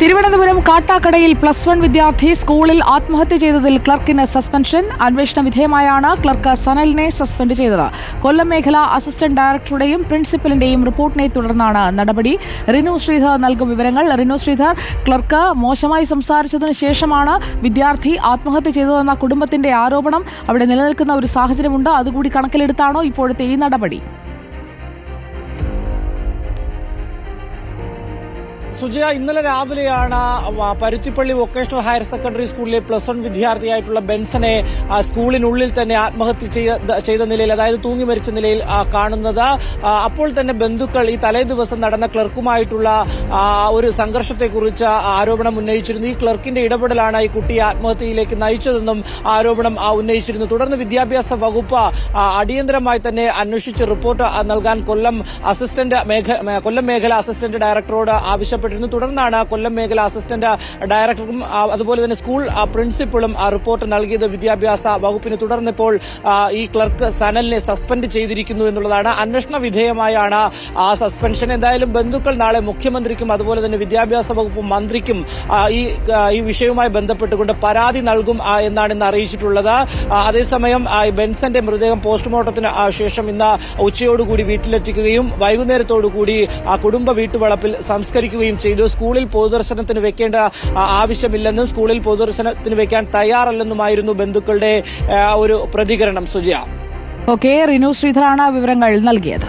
തിരുവനന്തപുരം കാട്ടാക്കടയിൽ +1 വിദ്യാർത്ഥി സ്കൂളിൽ ആത്മഹത്യ ചെയ്തതിൽ ക്ലർക്കിന് സസ്പെൻഷൻ. അന്വേഷണ വിധേയമായാണ് ക്ലർക്ക് സനലിനെ സസ്പെൻഡ് ചെയ്തത്. കൊല്ലം മേഖല അസിസ്റ്റന്റ് ഡയറക്ടറുടെയും പ്രിൻസിപ്പലിന്റെയും റിപ്പോർട്ടിനെ തുടർന്നാണ് നടപടി. റിനു ശ്രീധർ നൽകും വിവരങ്ങൾ. റിനു ശ്രീധർ, ക്ലർക്ക് മോശമായി സംസാരിച്ചതിന് ശേഷമാണ് വിദ്യാർത്ഥി ആത്മഹത്യ ചെയ്തതെന്ന കുടുംബത്തിന്റെ ആരോപണം അവിടെ നിലനിൽക്കുന്ന ഒരു സാഹചര്യമുണ്ട്. അതുകൂടി കണക്കിലെടുത്താണോ ഇപ്പോഴത്തെ ഈ നടപടി? സുജയ, ഇന്നലെ രാവിലെയാണ് പരുത്തിപ്പള്ളി വൊക്കേഷണൽ ഹയർ സെക്കൻഡറി സ്കൂളിലെ +1 വിദ്യാർത്ഥിയായിട്ടുള്ള ബെൻസനെ സ്കൂളിനുള്ളിൽ തന്നെ ആത്മഹത്യ ചെയ്ത നിലയിൽ, അതായത് തൂങ്ങി മരിച്ച നിലയിൽ കാണുന്നത്. അപ്പോൾ തന്നെ ബന്ധുക്കൾ ഈ തലേ ദിവസം നടന്ന ക്ലർക്കുമായിട്ടുള്ള ഒരു സംഘർഷത്തെക്കുറിച്ച് ആരോപണം ഉന്നയിച്ചിരുന്നു. ഈ ക്ലർക്കിന്റെ ഇടപെടലാണ് ഈ കുട്ടിയെ ആത്മഹത്യയിലേക്ക് നയിച്ചതെന്നും ആരോപണം ഉന്നയിച്ചിരുന്നു. തുടർന്ന് വിദ്യാഭ്യാസ വകുപ്പ് അടിയന്തരമായി തന്നെ അന്വേഷിച്ച് റിപ്പോർട്ട് നൽകാൻ കൊല്ലം മേഖല അസിസ്റ്റന്റ് ഡയറക്ടറോട് ആവശ്യപ്പെട്ടു. തുടർന്നാണ് കൊല്ലം മേഖല അസിസ്റ്റന്റ് ഡയറക്ടറും അതുപോലെ തന്നെ സ്കൂൾ പ്രിൻസിപ്പളും റിപ്പോർട്ട് നൽകിയത് വിദ്യാഭ്യാസ വകുപ്പിന്. തുടർന്നിപ്പോൾ ഈ ക്ലർക്ക് സനലിനെ സസ്പെൻഡ് ചെയ്തിരിക്കുന്നു എന്നുള്ളതാണ്. അന്വേഷണ വിധേയമായാണ് ആ സസ്പെൻഷൻ. എന്തായാലും ബന്ധുക്കൾ നാളെ മുഖ്യമന്ത്രിക്കും അതുപോലെ തന്നെ വിദ്യാഭ്യാസ വകുപ്പ് മന്ത്രിക്കും ഈ വിഷയവുമായി ബന്ധപ്പെട്ടുകൊണ്ട് പരാതി നൽകും എന്നാണ് ഇന്ന് അറിയിച്ചിട്ടുള്ളത്. അതേസമയം ബെൻസന്റെ മൃതദേഹം പോസ്റ്റ്മോർട്ടത്തിന് ശേഷം ഇന്ന് ഉച്ചയോടുകൂടി വീട്ടിലെത്തിക്കുകയും വൈകുന്നേരത്തോടുകൂടി കുടുംബ വീട്ടുവളപ്പിൽ സംസ്കരിക്കുകയും ചെയ്തു. സ്കൂളിൽ പൊതുദർശനത്തിന് വെക്കേണ്ട ആവശ്യമില്ലെന്നും സ്കൂളിൽ പൊതുദർശനത്തിന് വെക്കാൻ തയ്യാറല്ലെന്നുമായിരുന്നു ബന്ധുക്കളുടെ ഒരു പ്രതികരണം. സുജയ, റിനു ശ്രീധറാണ് വിവരങ്ങൾ നൽകിയത്.